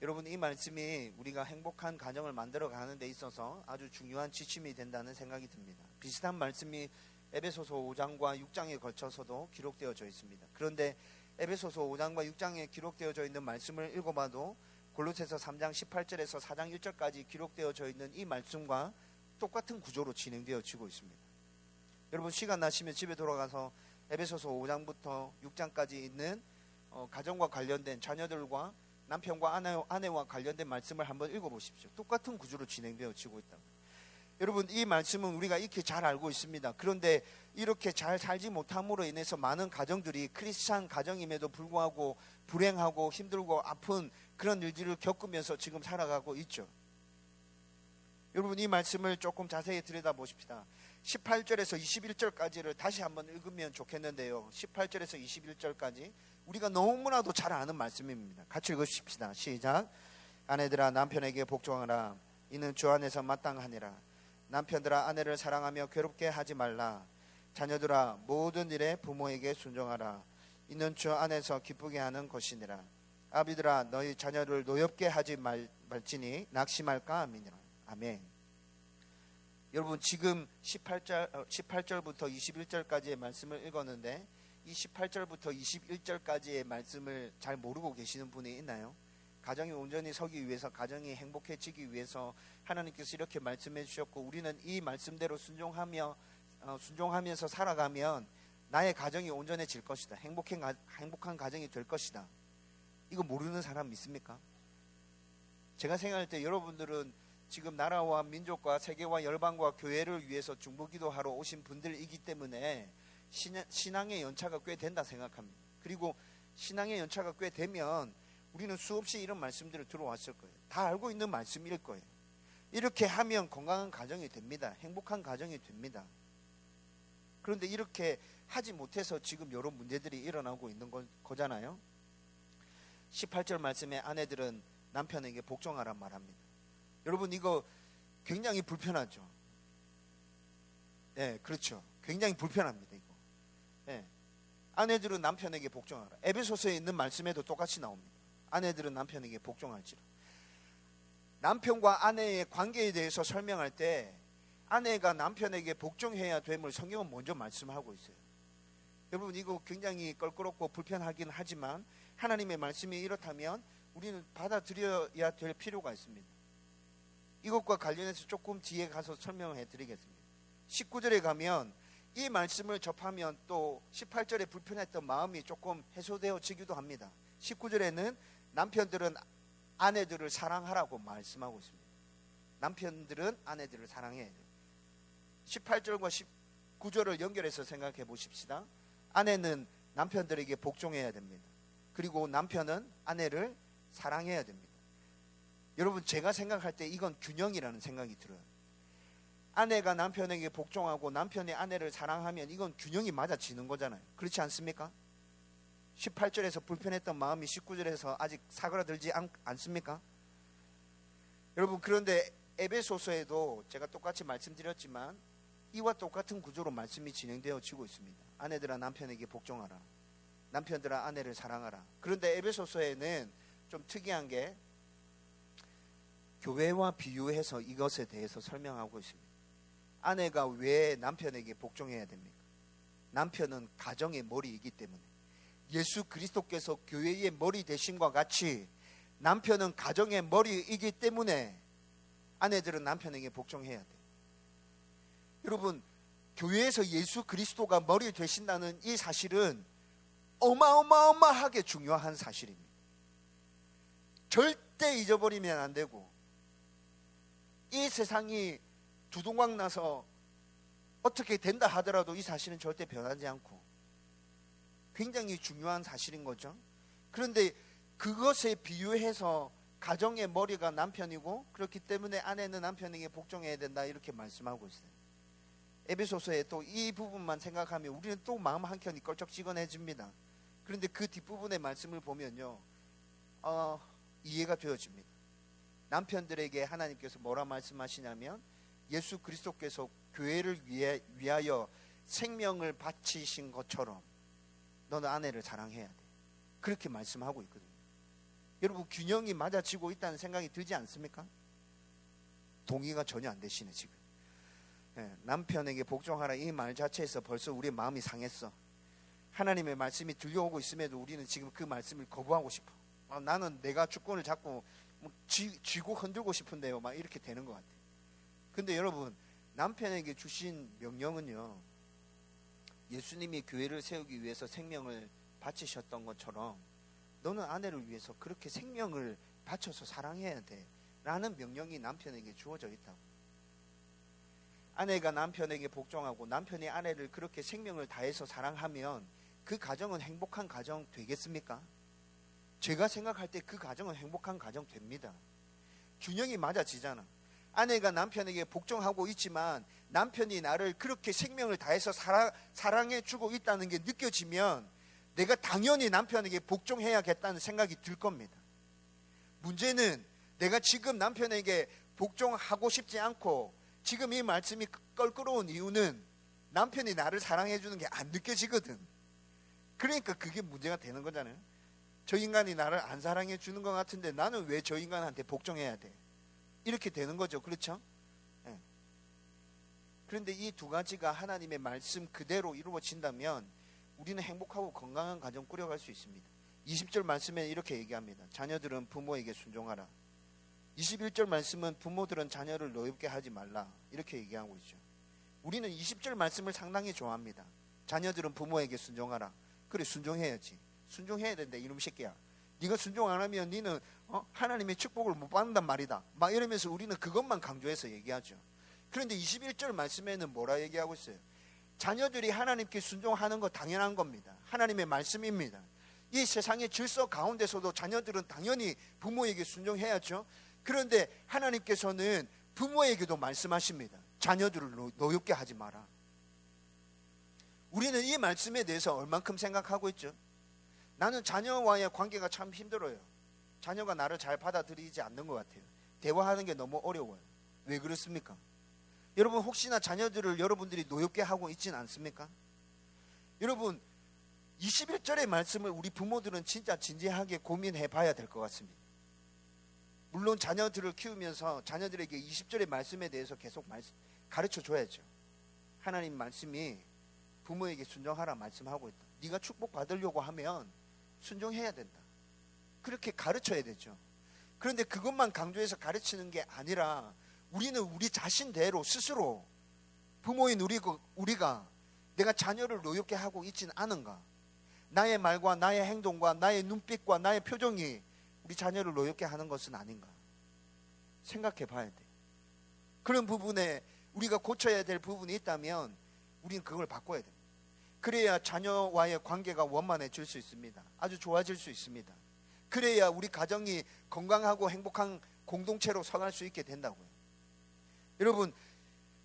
여러분, 이 말씀이 우리가 행복한 가정을 만들어 가는 데 있어서 아주 중요한 지침이 된다는 생각이 듭니다. 비슷한 말씀이 에베소서 5장과 6장에 걸쳐서도 기록되어져 있습니다. 그런데 에베소서 5장과 6장에 기록되어져 있는 말씀을 읽어봐도 골로새서 3장 18절에서 4장 1절까지 기록되어져 있는 이 말씀과 똑같은 구조로 진행되어지고 있습니다. 여러분, 시간 나시면 집에 돌아가서 에베소서 5장부터 6장까지 있는 가정과 관련된, 자녀들과 남편과 아내와 관련된 말씀을 한번 읽어보십시오. 똑같은 구조로 진행되어지고 있다. 여러분, 이 말씀은 우리가 익히 잘 알고 있습니다. 그런데 이렇게 잘 살지 못함으로 인해서 많은 가정들이 크리스찬 가정임에도 불구하고 불행하고 힘들고 아픈 그런 일들을 겪으면서 지금 살아가고 있죠. 여러분, 이 말씀을 조금 자세히 들여다보십시다. 18절에서 21절까지를 다시 한번 읽으면 좋겠는데요. 18절에서 21절까지 우리가 너무나도 잘 아는 말씀입니다. 같이 읽으십시다. 시작. 아내들아, 남편에게 복종하라. 이는 주 안에서 마땅하니라. 남편들아, 아내를 사랑하며 괴롭게 하지 말라. 자녀들아, 모든 일에 부모에게 순종하라. 이는 주 안에서 기쁘게 하는 것이니라. 아비들아, 너희 자녀를 노엽게 하지 말지니 낙심할까 하미니라. 아멘. 여러분, 지금 18절부터 21절까지의 말씀을 읽었는데 이 18절부터 21절까지의 말씀을 잘 모르고 계시는 분이 있나요? 가정이 온전히 서기 위해서, 가정이 행복해지기 위해서 하나님께서 이렇게 말씀해 주셨고, 우리는 이 말씀대로 순종하면서 살아가면 나의 가정이 온전해질 것이다, 행복한 가정이 될 것이다. 이거 모르는 사람 있습니까? 제가 생각할 때 여러분들은 지금 나라와 민족과 세계와 열방과 교회를 위해서 중보기도하러 오신 분들이기 때문에 신앙의 연차가 꽤 된다 생각합니다. 그리고 신앙의 연차가 꽤 되면 우리는 수없이 이런 말씀들을 들어왔을 거예요. 다 알고 있는 말씀일 거예요. 이렇게 하면 건강한 가정이 됩니다. 행복한 가정이 됩니다. 그런데 이렇게 하지 못해서 지금 이런 문제들이 일어나고 있는 거잖아요. 18절 말씀에 아내들은 남편에게 복종하란 말합니다. 여러분, 이거 굉장히 불편하죠. 네, 그렇죠. 굉장히 불편합니다, 이거. 네. 아내들은 남편에게 복종하라. 에베소서에 있는 말씀에도 똑같이 나옵니다. 아내들은 남편에게 복종할지라. 남편과 아내의 관계에 대해서 설명할 때 아내가 남편에게 복종해야 됨을 성경은 먼저 말씀하고 있어요. 여러분, 이거 굉장히 껄끄럽고 불편하긴 하지만 하나님의 말씀이 이렇다면 우리는 받아들여야 될 필요가 있습니다. 이것과 관련해서 조금 뒤에 가서 설명해 드리겠습니다. 19절에 가면 이 말씀을 접하면 또 18절에 불편했던 마음이 조금 해소되어지기도 합니다. 19절에는 남편들은 아내들을 사랑하라고 말씀하고 있습니다. 남편들은 아내들을 사랑해야 돼요. 18절과 19절을 연결해서 생각해 보십시다. 아내는 남편들에게 복종해야 됩니다. 그리고 남편은 아내를 사랑해야 됩니다. 여러분, 제가 생각할 때 이건 균형이라는 생각이 들어요. 아내가 남편에게 복종하고 남편이 아내를 사랑하면 이건 균형이 맞아지는 거잖아요. 그렇지 않습니까? 18절에서 불편했던 마음이 19절에서 아직 사그라들지 않습니까? 여러분, 그런데 에베소서에도 제가 똑같이 말씀드렸지만 이와 똑같은 구조로 말씀이 진행되어지고 있습니다. 아내들아, 남편에게 복종하라. 남편들아, 아내를 사랑하라. 그런데 에베소서에는 좀 특이한 게 교회와 비유해서 이것에 대해서 설명하고 있습니다. 아내가 왜 남편에게 복종해야 됩니까? 남편은 가정의 머리이기 때문에, 예수 그리스도께서 교회의 머리 되심과 같이 남편은 가정의 머리이기 때문에 아내들은 남편에게 복종해야 돼요. 여러분, 교회에서 예수 그리스도가 머리 되신다는 이 사실은 어마어마하게 중요한 사실입니다. 절대 잊어버리면 안 되고, 이 세상이 두동강 나서 어떻게 된다 하더라도 이 사실은 절대 변하지 않고 굉장히 중요한 사실인 거죠. 그런데 그것에 비유해서 가정의 머리가 남편이고, 그렇기 때문에 아내는 남편에게 복종해야 된다, 이렇게 말씀하고 있어요. 에베소서에 또 이 부분만 생각하면 우리는 또 마음 한켠이 껄쩍지근해집니다. 그런데 그 뒷부분의 말씀을 보면요, 이해가 되어집니다. 남편들에게 하나님께서 뭐라 말씀하시냐면, 예수 그리스도께서 교회를 위하여 생명을 바치신 것처럼 너는 아내를 사랑해야 돼, 그렇게 말씀하고 있거든요. 여러분 균형이 맞아지고 있다는 생각이 들지 않습니까? 동의가 전혀 안 되시네 지금. 남편에게 복종하라 이 말 자체에서 벌써 우리의 마음이 상했어. 하나님의 말씀이 들려오고 있음에도 우리는 지금 그 말씀을 거부하고 싶어. 나는 내가 주권을 잡고 쥐고 흔들고 싶은데요, 막 이렇게 되는 것 같아요. 근데 여러분, 남편에게 주신 명령은요, 예수님이 교회를 세우기 위해서 생명을 바치셨던 것처럼 너는 아내를 위해서 그렇게 생명을 바쳐서 사랑해야 돼 라는 명령이 남편에게 주어져 있다고. 아내가 남편에게 복종하고 남편이 아내를 그렇게 생명을 다해서 사랑하면 그 가정은 행복한 가정 되겠습니까? 제가 생각할 때 그 가정은 행복한 가정 됩니다. 균형이 맞아지잖아. 아내가 남편에게 복종하고 있지만 남편이 나를 그렇게 생명을 다해서 사랑해 주고 있다는 게 느껴지면 내가 당연히 남편에게 복종해야겠다는 생각이 들 겁니다. 문제는 내가 지금 남편에게 복종하고 싶지 않고 지금 이 말씀이 껄끄러운 이유는 남편이 나를 사랑해 주는 게 안 느껴지거든. 그러니까 그게 문제가 되는 거잖아요. 저 인간이 나를 안 사랑해 주는 것 같은데 나는 왜 저 인간한테 복종해야 돼? 이렇게 되는 거죠. 그렇죠? 네. 그런데 이 두 가지가 하나님의 말씀 그대로 이루어진다면 우리는 행복하고 건강한 가정 꾸려갈 수 있습니다. 20절 말씀에 이렇게 얘기합니다. 자녀들은 부모에게 순종하라. 21절 말씀은 부모들은 자녀를 노엽게 하지 말라. 이렇게 얘기하고 있죠. 우리는 20절 말씀을 상당히 좋아합니다. 자녀들은 부모에게 순종하라. 그래, 순종해야지. 순종해야 된다 이놈 새끼야. 네가 순종 안 하면 너는 하나님의 축복을 못 받는단 말이다. 막 이러면서 우리는 그것만 강조해서 얘기하죠. 그런데 21절 말씀에는 뭐라 얘기하고 있어요? 자녀들이 하나님께 순종하는 거 당연한 겁니다. 하나님의 말씀입니다. 이 세상의 질서 가운데서도 자녀들은 당연히 부모에게 순종해야죠. 그런데 하나님께서는 부모에게도 말씀하십니다. 자녀들을 노엽게 하지 마라. 우리는 이 말씀에 대해서 얼만큼 생각하고 있죠? 나는 자녀와의 관계가 참 힘들어요. 자녀가 나를 잘 받아들이지 않는 것 같아요. 대화하는 게 너무 어려워요. 왜 그렇습니까? 여러분 혹시나 자녀들을 여러분들이 노엽게 하고 있지는 않습니까? 여러분 21절의 말씀을 우리 부모들은 진짜 진지하게 고민해 봐야 될 것 같습니다. 물론 자녀들을 키우면서 자녀들에게 20절의 말씀에 대해서 계속 가르쳐 줘야죠. 하나님 말씀이 부모에게 순종하라 말씀하고 있다. 네가 축복받으려고 하면 순종해야 된다. 그렇게 가르쳐야 되죠. 그런데 그것만 강조해서 가르치는 게 아니라 우리는 우리 자신대로 스스로 부모인 우리가 내가 자녀를 노엽게 하고 있지는 않은가? 나의 말과 나의 행동과 나의 눈빛과 나의 표정이 우리 자녀를 노엽게 하는 것은 아닌가? 생각해 봐야 돼. 그런 부분에 우리가 고쳐야 될 부분이 있다면 우리는 그걸 바꿔야 됩니다. 그래야 자녀와의 관계가 원만해질 수 있습니다. 아주 좋아질 수 있습니다. 그래야 우리 가정이 건강하고 행복한 공동체로 서갈 수 있게 된다고요. 여러분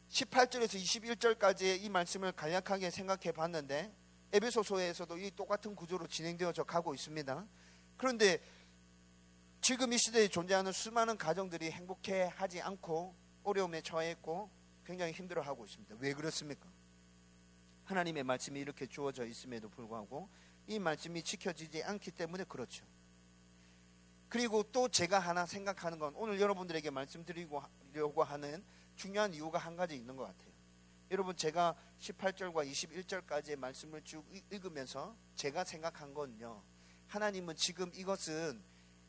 18절에서 21절까지의 이 말씀을 간략하게 생각해 봤는데 에베소서에서도 이 똑같은 구조로 진행되어져 가고 있습니다. 그런데 지금 이 시대에 존재하는 수많은 가정들이 행복해하지 않고 어려움에 처해 있고 굉장히 힘들어하고 있습니다. 왜 그렇습니까? 하나님의 말씀이 이렇게 주어져 있음에도 불구하고 이 말씀이 지켜지지 않기 때문에 그렇죠. 그리고 또 제가 하나 생각하는 건 오늘 여러분들에게 말씀드리려고 하는 중요한 이유가 한 가지 있는 것 같아요. 여러분 제가 18절과 21절까지의 말씀을 쭉 읽으면서 제가 생각한 건요, 하나님은 지금 이것은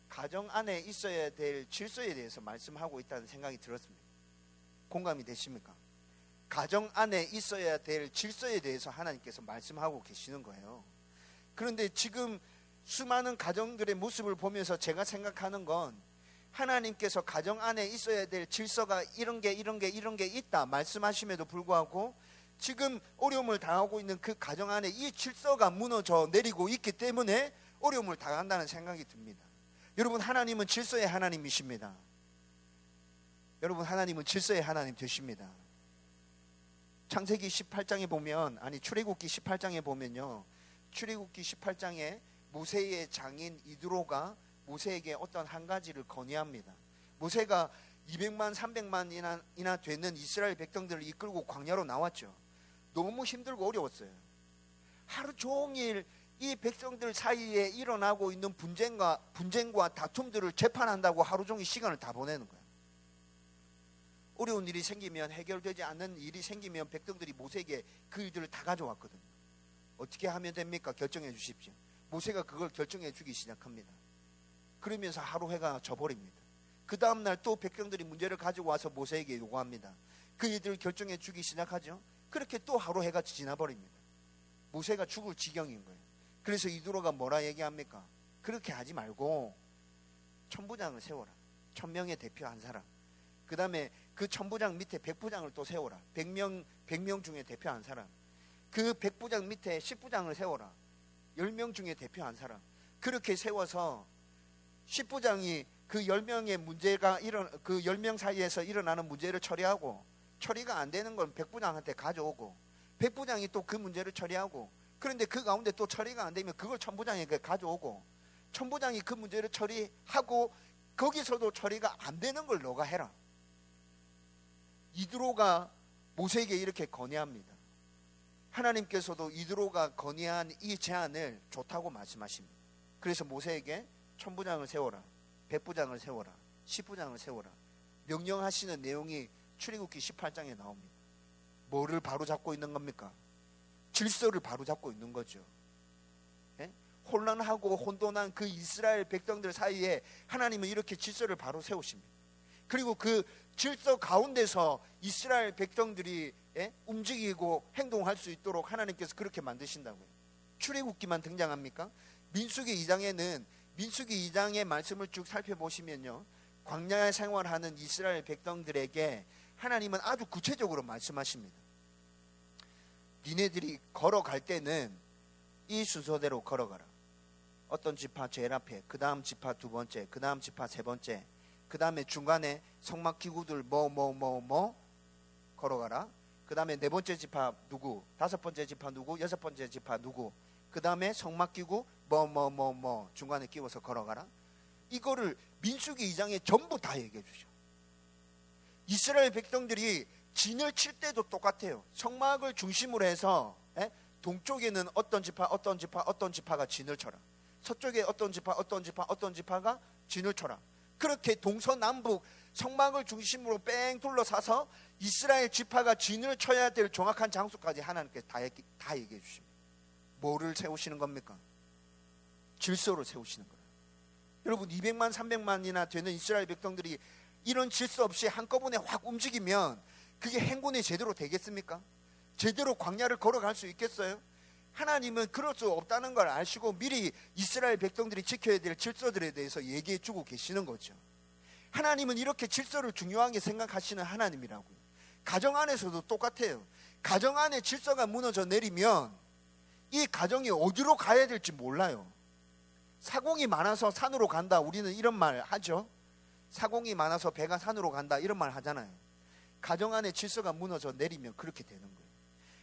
가정 안에 있어야 될 질서에 대해서 말씀하고 있다는 생각이 들었습니다. 공감이 되십니까? 가정 안에 있어야 될 질서에 대해서 하나님께서 말씀하고 계시는 거예요. 그런데 지금 수많은 가정들의 모습을 보면서 제가 생각하는 건 하나님께서 가정 안에 있어야 될 질서가 이런 게 있다 말씀하심에도 불구하고 지금 어려움을 당하고 있는 그 가정 안에 이 질서가 무너져 내리고 있기 때문에 어려움을 당한다는 생각이 듭니다. 여러분 하나님은 질서의 하나님이십니다. 여러분 하나님은 질서의 하나님 되십니다. 창세기 18장에 보면 출애굽기 18장에 보면요, 출애굽기 18장에 모세의 장인 이드로가 모세에게 어떤 한 가지를 건의합니다. 모세가 200만 300만이나 되는 이스라엘 백성들을 이끌고 광야로 나왔죠. 너무 힘들고 어려웠어요. 하루 종일 이 백성들 사이에 일어나고 있는 분쟁과 다툼들을 재판한다고 하루 종일 시간을 다 보내는 거예요. 어려운 일이 생기면, 해결되지 않는 일이 생기면 백성들이 모세에게 그 일들을 다 가져왔거든요. 어떻게 하면 됩니까? 결정해 주십시오. 모세가 그걸 결정해 주기 시작합니다. 그러면서 하루 해가 져버립니다. 그 다음날 또 백성들이 문제를 가지고 와서 모세에게 요구합니다. 그 일들을 결정해 주기 시작하죠. 그렇게 또 하루 해가 지나버립니다. 모세가 죽을 지경인 거예요. 그래서 이드로가 뭐라 얘기합니까? 그렇게 하지 말고 천부장을 세워라. 1000명의 대표 한 사람. 그 다음에 그 천부장 밑에 백부장을 또 세워라. 100명 중에 대표 한 사람. 그 백부장 밑에 10부장을 세워라. 10명 중에 대표 한 사람. 그렇게 세워서 10부장이 그 10명의 문제가 그 10명 사이에서 일어나는 문제를 처리하고, 처리가 안 되는 건 백부장한테 가져오고, 백부장이 또 그 문제를 처리하고, 그런데 그 가운데 또 처리가 안 되면 그걸 천부장에게 가져오고, 천부장이 그 문제를 처리하고, 거기서도 처리가 안 되는 걸 너가 해라. 이드로가 모세에게 이렇게 건의합니다. 하나님께서도 이드로가 건의한 이 제안을 좋다고 말씀하십니다. 그래서 모세에게 천부장을 세워라, 백부장을 세워라, 10부장을 세워라 명령하시는 내용이 출애굽기 18장에 나옵니다. 뭐를 바로잡고 있는 겁니까? 질서를 바로잡고 있는 거죠. 예? 혼란하고 혼돈한 그 이스라엘 백성들 사이에 하나님은 이렇게 질서를 바로 세우십니다. 그리고 그 질서 가운데서 이스라엘 백성들이 움직이고 행동할 수 있도록 하나님께서 그렇게 만드신다고요. 출애굽기만 등장합니까? 민수기 2장에는 민수기 2장의 말씀을 쭉 살펴보시면요, 광야 생활하는 이스라엘 백성들에게 하나님은 아주 구체적으로 말씀하십니다. 니네들이 걸어갈 때는 이 순서대로 걸어가라. 어떤 지파 제일 앞에, 그 다음 지파 두 번째, 그 다음 지파 세 번째, 그 다음에 중간에 성막기구들 걸어가라. 그 다음에 네 번째 지파 누구, 다섯 번째 지파 누구, 여섯 번째 지파 누구, 그 다음에 성막기구 중간에 끼워서 걸어가라. 이거를 민수기 2장에 전부 다 얘기해 주죠. 이스라엘 백성들이 진을 칠 때도 똑같아요. 성막을 중심으로 해서 동쪽에는 어떤 지파가 진을 쳐라. 서쪽에 어떤 지파가 진을 쳐라. 그렇게 동서남북 성막을 중심으로 뺑 둘러싸서 이스라엘 지파가 진을 쳐야 될 정확한 장소까지 하나님께서 다 얘기해 주십니다. 뭐를 세우시는 겁니까? 질서를 세우시는 거예요. 여러분, 200만 300만이나 되는 이스라엘 백성들이 이런 질서 없이 한꺼번에 확 움직이면 그게 행군이 제대로 되겠습니까? 제대로 광야를 걸어갈 수 있겠어요? 하나님은 그럴 수 없다는 걸 아시고 미리 이스라엘 백성들이 지켜야 될 질서들에 대해서 얘기해 주고 계시는 거죠. 하나님은 이렇게 질서를 중요하게 생각하시는 하나님이라고요. 가정 안에서도 똑같아요. 가정 안에 질서가 무너져 내리면 이 가정이 어디로 가야 될지 몰라요. 사공이 많아서 산으로 간다, 우리는 이런 말 하죠. 사공이 많아서 배가 산으로 간다, 이런 말 하잖아요. 가정 안에 질서가 무너져 내리면 그렇게 되는 거예요.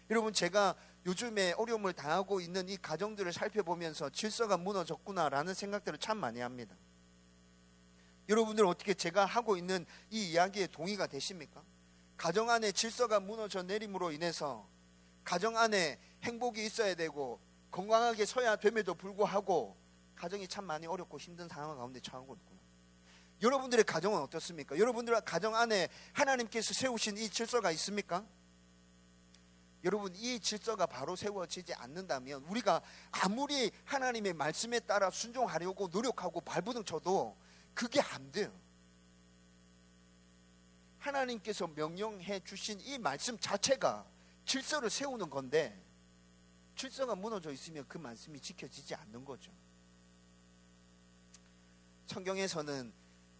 여러분, 제가 요즘에 어려움을 당하고 있는 이 가정들을 살펴보면서 질서가 무너졌구나라는 생각들을 참 많이 합니다. 여러분들 어떻게 제가 하고 있는 이 이야기에 동의가 되십니까? 가정 안에 질서가 무너져 내림으로 인해서 가정 안에 행복이 있어야 되고 건강하게 서야 됨에도 불구하고 가정이 참 많이 어렵고 힘든 상황 가운데 처하고 있구나. 여러분들의 가정은 어떻습니까? 여러분들의 가정 안에 하나님께서 세우신 이 질서가 있습니까? 여러분, 이 질서가 바로 세워지지 않는다면 우리가 아무리 하나님의 말씀에 따라 순종하려고 노력하고 발버둥 쳐도 그게 안 돼요. 하나님께서 명령해 주신 이 말씀 자체가 질서를 세우는 건데 질서가 무너져 있으면 그 말씀이 지켜지지 않는 거죠. 성경에서는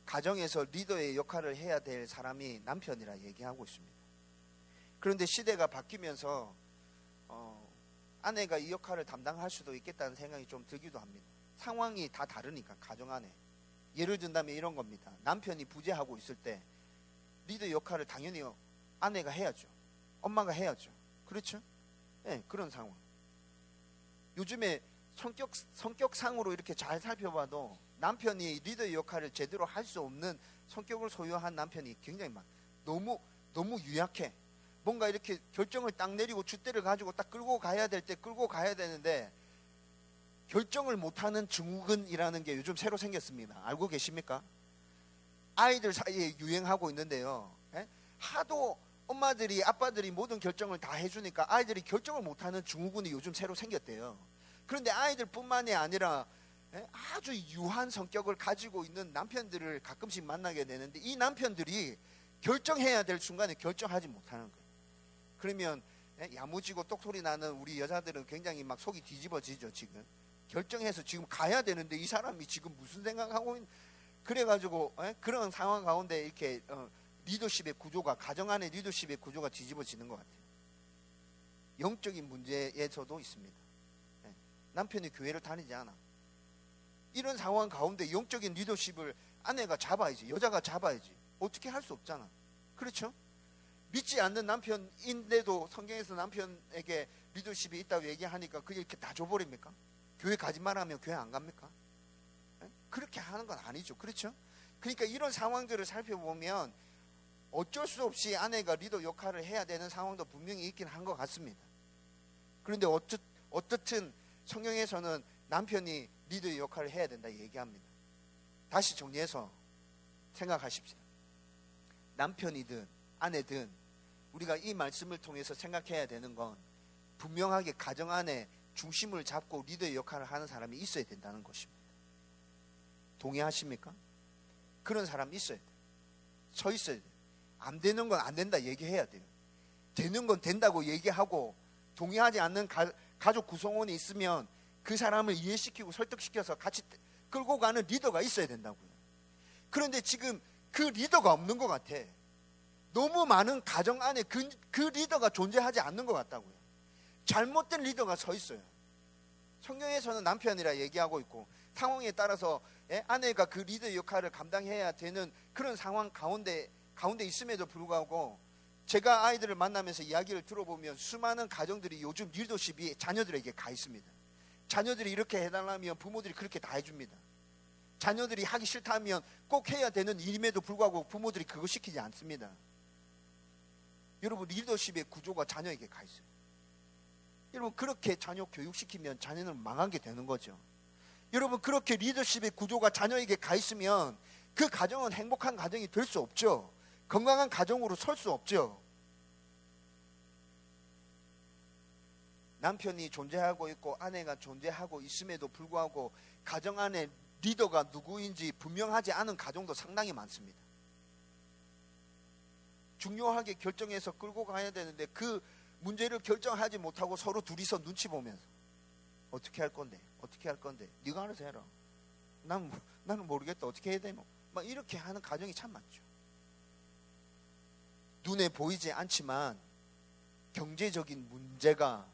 가정에서 리더의 역할을 해야 될 사람이 남편이라 얘기하고 있습니다. 그런데 시대가 바뀌면서 아내가 이 역할을 담당할 수도 있겠다는 생각이 좀 들기도 합니다. 상황이 다 다르니까 가정 안에. 예를 든다면 이런 겁니다. 남편이 부재하고 있을 때 리더 역할을 당연히 아내가 해야죠. 엄마가 해야죠. 그렇죠? 네, 그런 상황. 요즘에 성격상으로 이렇게 잘 살펴봐도 남편이 리더의 역할을 제대로 할 수 없는 성격을 소유한 남편이 굉장히 많아요. 너무 유약해. 뭔가 이렇게 결정을 딱 내리고 줏대를 가지고 딱 끌고 가야 될 때 끌고 가야 되는데 결정을 못하는 증후군이라는 게 요즘 새로 생겼습니다. 알고 계십니까? 아이들 사이에 유행하고 있는데요. 하도 엄마들이 아빠들이 모든 결정을 다 해주니까 아이들이 결정을 못하는 증후군이 요즘 새로 생겼대요. 그런데 아이들뿐만이 아니라 아주 유한 성격을 가지고 있는 남편들을 가끔씩 만나게 되는데, 이 남편들이 결정해야 될 순간에 결정하지 못하는 거예요. 그러면 야무지고 똑소리 나는 우리 여자들은 굉장히 막 속이 뒤집어지죠. 지금 결정해서 지금 가야 되는데 이 사람이 지금 무슨 생각하고 그래가지고 그런 상황 가운데 이렇게 리더십의 구조가, 가정 안의 리더십의 구조가 뒤집어지는 것 같아요. 영적인 문제에서도 있습니다. 남편이 교회를 다니지 않아. 이런 상황 가운데 영적인 리더십을 아내가 잡아야지, 여자가 잡아야지. 어떻게 할 수 없잖아. 그렇죠? 믿지 않는 남편인데도 성경에서 남편에게 리더십이 있다고 얘기하니까 그게 이렇게 다 줘버립니까? 교회 가지 말라면 교회 안 갑니까? 그렇게 하는 건 아니죠. 그렇죠? 그러니까 이런 상황들을 살펴보면 어쩔 수 없이 아내가 리더 역할을 해야 되는 상황도 분명히 있긴 한 것 같습니다. 그런데 어떻든 성경에서는 남편이 리더의 역할을 해야 된다 얘기합니다. 다시 정리해서 생각하십시오. 남편이든 아내든 우리가 이 말씀을 통해서 생각해야 되는 건 분명하게 가정 안에 중심을 잡고 리더의 역할을 하는 사람이 있어야 된다는 것입니다. 동의하십니까? 그런 사람이 있어야 돼요. 서 있어야 돼요. 안 되는 건 안 된다 얘기해야 돼요. 되는 건 된다고 얘기하고, 동의하지 않는 가족 구성원이 있으면 그 사람을 이해시키고 설득시켜서 같이 끌고 가는 리더가 있어야 된다고요. 그런데 지금 그 리더가 없는 것 같아. 너무 많은 가정 안에 그 리더가 존재하지 않는 것 같다고요. 잘못된 리더가 서 있어요. 성경에서는 남편이라 얘기하고 있고, 상황에 따라서 아내가 그 리더 역할을 감당해야 되는 그런 상황 가운데 있음에도 불구하고, 제가 아이들을 만나면서 이야기를 들어보면 수많은 가정들이 요즘 리더십이 자녀들에게 가 있습니다. 자녀들이 이렇게 해달라면 부모들이 그렇게 다 해줍니다. 자녀들이 하기 싫다면 꼭 해야 되는 일임에도 불구하고 부모들이 그거 시키지 않습니다. 여러분, 리더십의 구조가 자녀에게 가 있어요. 여러분, 그렇게 자녀 교육시키면 자녀는 망하게 되는 거죠. 여러분, 그렇게 리더십의 구조가 자녀에게 가 있으면 그 가정은 행복한 가정이 될 수 없죠. 건강한 가정으로 설 수 없죠. 남편이 존재하고 있고 아내가 존재하고 있음에도 불구하고 가정 안에 리더가 누구인지 분명하지 않은 가정도 상당히 많습니다. 중요하게 결정해서 끌고 가야 되는데 그 문제를 결정하지 못하고 서로 둘이서 눈치 보면서 어떻게 할 건데 네가 알아서 해라. 나는 모르겠다. 어떻게 해야 되노? 막 이렇게 하는 가정이 참 많죠. 눈에 보이지 않지만 경제적인 문제가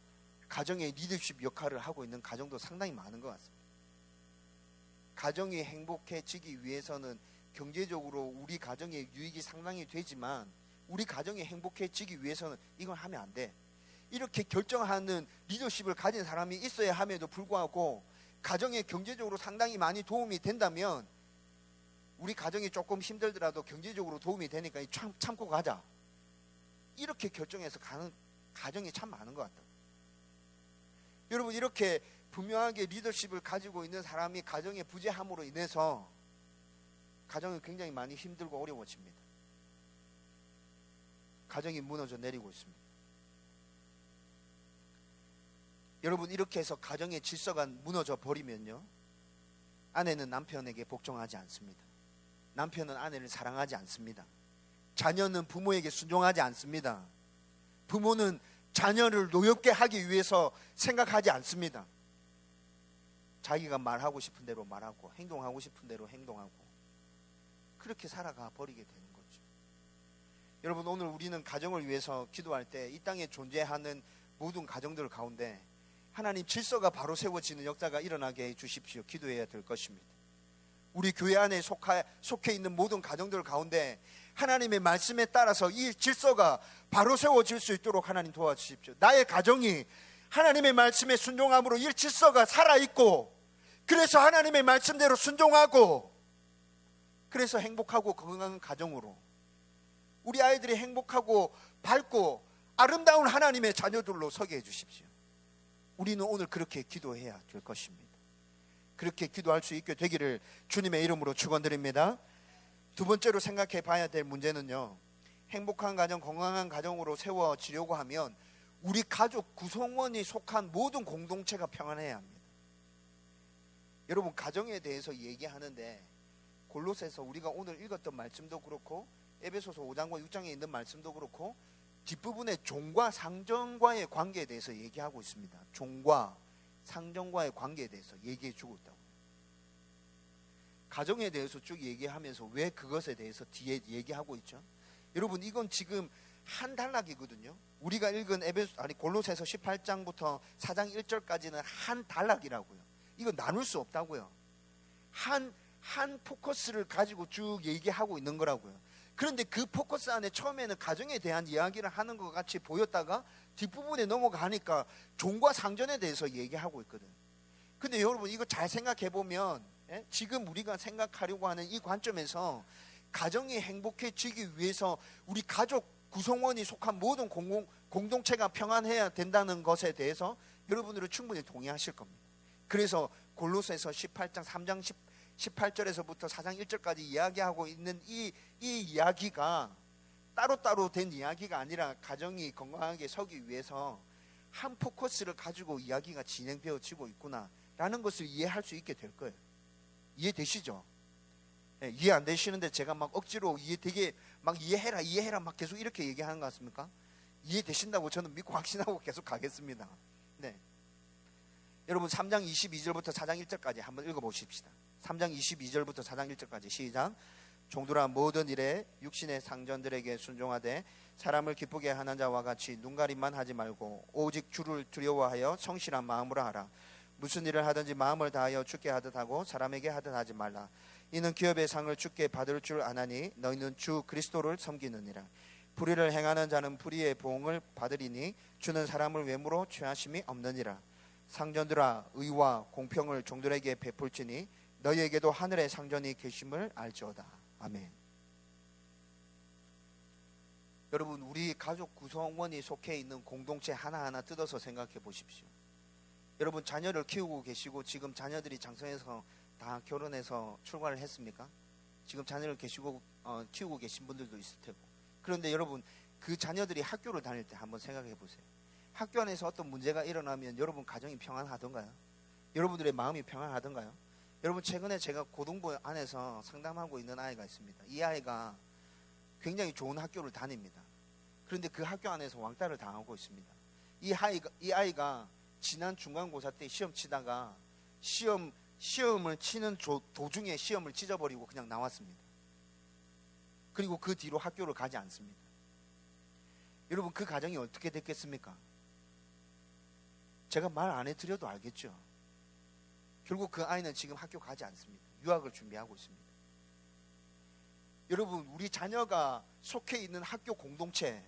가정의 리더십 역할을 하고 있는 가정도 상당히 많은 것 같습니다. 가정이 행복해지기 위해서는 경제적으로 우리 가정의 유익이 상당히 되지만 우리 가정이 행복해지기 위해서는 이건 하면 안 돼. 이렇게 결정하는 리더십을 가진 사람이 있어야 함에도 불구하고 가정에 경제적으로 상당히 많이 도움이 된다면 우리 가정이 조금 힘들더라도 경제적으로 도움이 되니까 참고 가자. 이렇게 결정해서 가는 가정이 참 많은 것 같아요. 여러분, 이렇게 분명하게 리더십을 가지고 있는 사람이 가정의 부재함으로 인해서 가정이 굉장히 많이 힘들고 어려워집니다. 가정이 무너져 내리고 있습니다. 여러분, 이렇게 해서 가정의 질서가 무너져 버리면요, 아내는 남편에게 복종하지 않습니다. 남편은 아내를 사랑하지 않습니다. 자녀는 부모에게 순종하지 않습니다. 부모는 자녀를 노엽게 하기 위해서 생각하지 않습니다. 자기가 말하고 싶은 대로 말하고 행동하고 싶은 대로 행동하고 그렇게 살아가 버리게 되는 거죠. 여러분, 오늘 우리는 가정을 위해서 기도할 때 이 땅에 존재하는 모든 가정들 가운데 하나님 질서가 바로 세워지는 역사가 일어나게 해 주십시오. 기도해야 될 것입니다. 우리 교회 안에 속해 있는 모든 가정들 가운데 하나님의 말씀에 따라서 이 질서가 바로 세워질 수 있도록 하나님 도와주십시오. 나의 가정이 하나님의 말씀에 순종함으로 이 질서가 살아있고, 그래서 하나님의 말씀대로 순종하고, 그래서 행복하고 건강한 가정으로 우리 아이들이 행복하고 밝고 아름다운 하나님의 자녀들로 서게 해주십시오. 우리는 오늘 그렇게 기도해야 될 것입니다. 그렇게 기도할 수 있게 되기를 주님의 이름으로 축원드립니다. 두 번째로 생각해 봐야 될 문제는요, 행복한 가정, 건강한 가정으로 세워지려고 하면 우리 가족 구성원이 속한 모든 공동체가 평안해야 합니다. 여러분, 가정에 대해서 얘기하는데 골로새서 우리가 오늘 읽었던 말씀도 그렇고 에베소서 5장과 6장에 있는 말씀도 그렇고 뒷부분에 종과 상전과의 관계에 대해서 얘기하고 있습니다. 종과 상전과의 관계에 대해서 얘기해 주고 있다고. 가정에 대해서 쭉 얘기하면서 왜 그것에 대해서 뒤에 얘기하고 있죠? 여러분, 이건 지금 한 단락이거든요. 우리가 읽은 골로새서 18장부터 4장 1절까지는 한 단락이라고요. 이거 나눌 수 없다고요. 한 포커스를 가지고 쭉 얘기하고 있는 거라고요. 그런데 그 포커스 안에 처음에는 가정에 대한 이야기를 하는 것 같이 보였다가 뒷부분에 넘어가니까 종과 상전에 대해서 얘기하고 있거든. 근데 여러분, 이거 잘 생각해 보면 지금 우리가 생각하려고 하는 이 관점에서 가정이 행복해지기 위해서 우리 가족 구성원이 속한 모든 공동체가 평안해야 된다는 것에 대해서 여러분들은 충분히 동의하실 겁니다. 그래서 골로새서 18장 3장 18절에서부터 4장 1절까지 이야기하고 있는 이 이야기가 따로따로 된 이야기가 아니라 가정이 건강하게 서기 위해서 한 포커스를 가지고 이야기가 진행되어지고 있구나라는 것을 이해할 수 있게 될 거예요. 이해되시죠? 네, 이해 안 되시는데 제가 막 억지로 이해해라 막 계속 이렇게 얘기하는 것 같습니까? 이해되신다고 저는 믿고 확신하고 계속 가겠습니다. 네. 여러분, 3장 22절부터 4장 1절까지 한번 읽어보십시다. 3장 22절부터 4장 1절까지 시작. 종들아, 모든 일에 육신의 상전들에게 순종하되 사람을 기쁘게 하는 자와 같이 눈가림만 하지 말고 오직 주를 두려워하여 성실한 마음으로 하라. 무슨 일을 하든지 마음을 다하여 주께 하듯 하고 사람에게 하듯 하지 말라. 이는 기업의 상을 주께 받을 줄 아나니 너희는 주 그리스도를 섬기느니라. 불의를 행하는 자는 불의의 보응을 받으리니 주는 사람을 외모로 취하심이 없느니라. 상전들아, 의와 공평을 종들에게 베풀지니 너희에게도 하늘의 상전이 계심을 알지어다. 아멘. 여러분, 우리 가족 구성원이 속해 있는 공동체 하나하나 뜯어서 생각해 보십시오. 여러분, 자녀를 키우고 계시고 지금 자녀들이 장성해서 다 결혼해서 출가를 했습니까? 지금 자녀를 키우고 계신 분들도 있을 테고. 그런데 여러분, 그 자녀들이 학교를 다닐 때 한번 생각해 보세요. 학교 안에서 어떤 문제가 일어나면 여러분 가정이 평안하던가요? 여러분들의 마음이 평안하던가요? 여러분, 최근에 제가 고등부 안에서 상담하고 있는 아이가 있습니다. 이 아이가 굉장히 좋은 학교를 다닙니다. 그런데 그 학교 안에서 왕따를 당하고 있습니다. 이 아이가 지난 중간고사 때 시험 치다가 시험을 치는 도중에 시험을 찢어버리고 그냥 나왔습니다. 그리고 그 뒤로 학교를 가지 않습니다. 여러분, 그 가정이 어떻게 됐겠습니까? 제가 말 안 해드려도 알겠죠. 결국 그 아이는 지금 학교 가지 않습니다. 유학을 준비하고 있습니다. 여러분, 우리 자녀가 속해 있는 학교 공동체,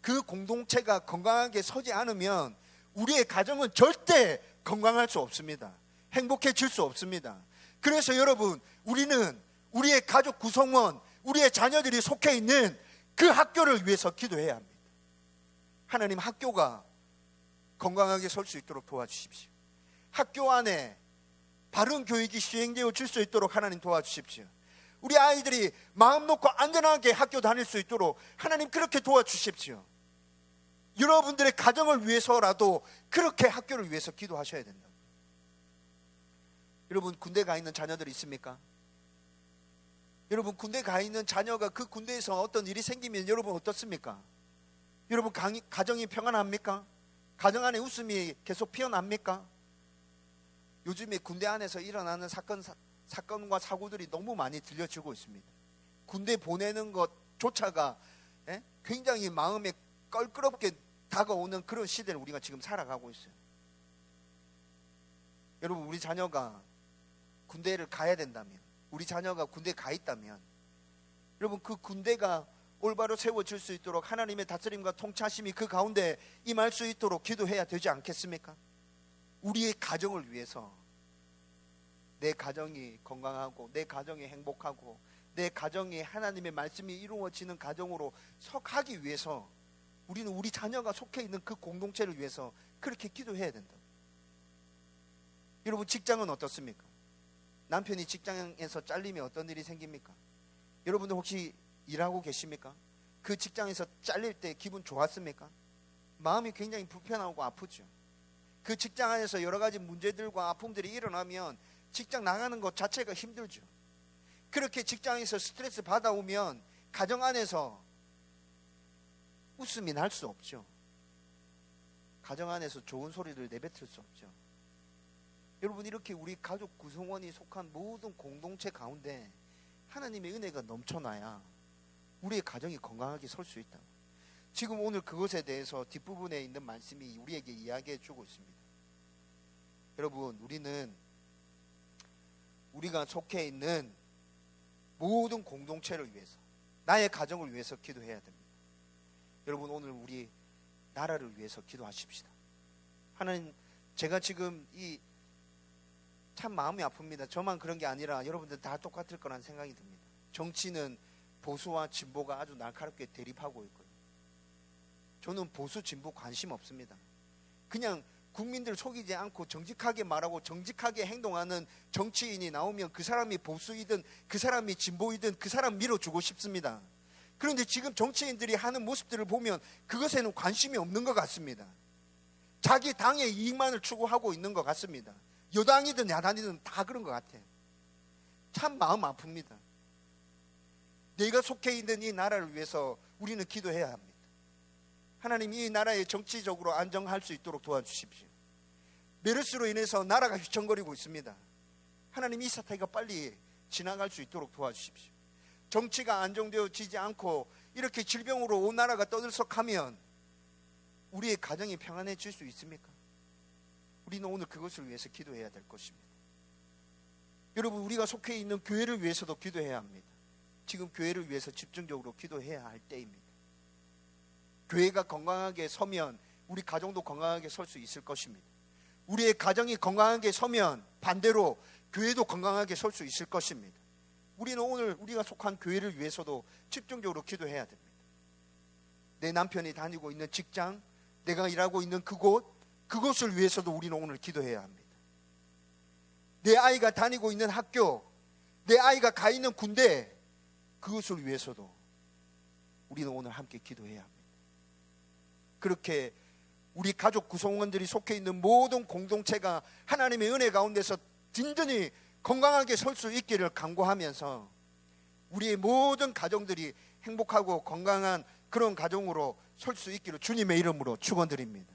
그 공동체가 건강하게 서지 않으면 우리의 가정은 절대 건강할 수 없습니다. 행복해질 수 없습니다. 그래서 여러분, 우리는 우리의 가족 구성원, 우리의 자녀들이 속해 있는 그 학교를 위해서 기도해야 합니다. 하나님, 학교가 건강하게 설 수 있도록 도와주십시오. 학교 안에 바른 교육이 시행되어 질 수 있도록 하나님 도와주십시오. 우리 아이들이 마음 놓고 안전하게 학교 다닐 수 있도록 하나님 그렇게 도와주십시오. 여러분들의 가정을 위해서라도 그렇게 학교를 위해서 기도하셔야 된다. 여러분, 군대 가 있는 자녀들 있습니까? 여러분, 군대 가 있는 자녀가 그 군대에서 어떤 일이 생기면 여러분 어떻습니까? 여러분, 가정이 평안합니까? 가정 안에 웃음이 계속 피어납니까? 요즘에 군대 안에서 일어나는 사건과 사고들이 너무 많이 들려지고 있습니다. 군대 보내는 것조차가 굉장히 마음에 껄끄럽게 다가오는 그런 시대를 우리가 지금 살아가고 있어요. 여러분, 우리 자녀가 군대를 가야 된다면, 우리 자녀가 군대에 가 있다면, 여러분, 그 군대가 올바로 세워질 수 있도록 하나님의 다스림과 통치하심이 그 가운데 임할 수 있도록 기도해야 되지 않겠습니까? 우리의 가정을 위해서, 내 가정이 건강하고 내 가정이 행복하고 내 가정이 하나님의 말씀이 이루어지는 가정으로 속하기 위해서 우리는 우리 자녀가 속해 있는 그 공동체를 위해서 그렇게 기도해야 된다. 여러분 직장은 어떻습니까? 남편이 직장에서 잘리면 어떤 일이 생깁니까? 여러분들 혹시 일하고 계십니까? 그 직장에서 잘릴 때 기분 좋았습니까? 마음이 굉장히 불편하고 아프죠. 그 직장 안에서 여러 가지 문제들과 아픔들이 일어나면 직장 나가는 것 자체가 힘들죠. 그렇게 직장에서 스트레스 받아오면 가정 안에서 웃음이 날 수 없죠. 가정 안에서 좋은 소리를 내뱉을 수 없죠. 여러분, 이렇게 우리 가족 구성원이 속한 모든 공동체 가운데 하나님의 은혜가 넘쳐나야 우리의 가정이 건강하게 설 수 있다. 지금 오늘 그것에 대해서 뒷부분에 있는 말씀이 우리에게 이야기해 주고 있습니다. 여러분, 우리가 속해 있는 모든 공동체를 위해서, 나의 가정을 위해서 기도해야 됩니다. 여러분, 오늘 우리 나라를 위해서 기도하십시다. 하나님, 제가 지금 참 마음이 아픕니다. 저만 그런 게 아니라 여러분들 다 똑같을 거란 생각이 듭니다. 정치는 보수와 진보가 아주 날카롭게 대립하고 있고요. 저는 보수 진보 관심 없습니다. 그냥 국민들 속이지 않고 정직하게 말하고 정직하게 행동하는 정치인이 나오면 그 사람이 보수이든 그 사람이 진보이든 그 사람 밀어주고 싶습니다. 그런데 지금 정치인들이 하는 모습들을 보면 그것에는 관심이 없는 것 같습니다. 자기 당의 이익만을 추구하고 있는 것 같습니다. 여당이든 야당이든 다 그런 것 같아요. 참 마음 아픕니다. 내가 속해 있는 이 나라를 위해서 우리는 기도해야 합니다. 하나님, 이 나라에 정치적으로 안정할 수 있도록 도와주십시오. 메르스로 인해서 나라가 휘청거리고 있습니다. 하나님, 이 사태가 빨리 지나갈 수 있도록 도와주십시오. 정치가 안정되어지지 않고 이렇게 질병으로 온 나라가 떠들썩하면 우리의 가정이 평안해질 수 있습니까? 우리는 오늘 그것을 위해서 기도해야 될 것입니다. 여러분, 우리가 속해 있는 교회를 위해서도 기도해야 합니다. 지금 교회를 위해서 집중적으로 기도해야 할 때입니다. 교회가 건강하게 서면 우리 가정도 건강하게 설 수 있을 것입니다. 우리의 가정이 건강하게 서면 반대로 교회도 건강하게 설 수 있을 것입니다. 우리는 오늘 우리가 속한 교회를 위해서도 집중적으로 기도해야 됩니다. 내 남편이 다니고 있는 직장, 내가 일하고 있는 그곳을 위해서도 우리는 오늘 기도해야 합니다. 내 아이가 다니고 있는 학교, 내 아이가 가 있는 군대, 그것을 위해서도 우리는 오늘 함께 기도해야 합니다. 그렇게 우리 가족 구성원들이 속해 있는 모든 공동체가 하나님의 은혜 가운데서 든든히 건강하게 설 수 있기를 간구하면서 우리의 모든 가정들이 행복하고 건강한 그런 가정으로 설 수 있기를 주님의 이름으로 축원드립니다.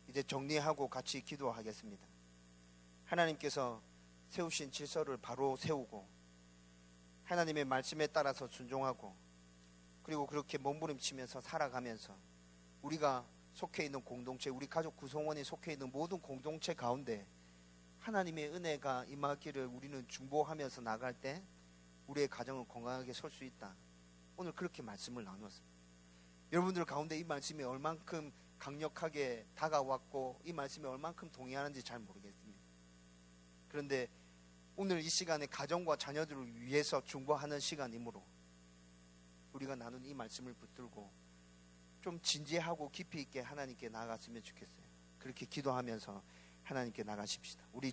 이제 정리하고 같이 기도하겠습니다. 하나님께서 세우신 질서를 바로 세우고 하나님의 말씀에 따라서 순종하고 그리고 그렇게 몸부림치면서 살아가면서 우리가 속해 있는 공동체, 우리 가족 구성원이 속해 있는 모든 공동체 가운데 하나님의 은혜가 임하기를 우리는 중보하면서 나갈 때 우리의 가정은 건강하게 설 수 있다. 오늘 그렇게 말씀을 나누었습니다. 여러분들 가운데 이 말씀이 얼만큼 강력하게 다가왔고 이 말씀에 얼만큼 동의하는지 잘 모르겠습니다. 그런데 오늘 이 시간에 가정과 자녀들을 위해서 중보하는 시간이므로 우리가 나눈 이 말씀을 붙들고 좀 진지하고 깊이 있게 하나님께 나아갔으면 좋겠어요. 그렇게 기도하면서 하나님께 나가십시다. 우리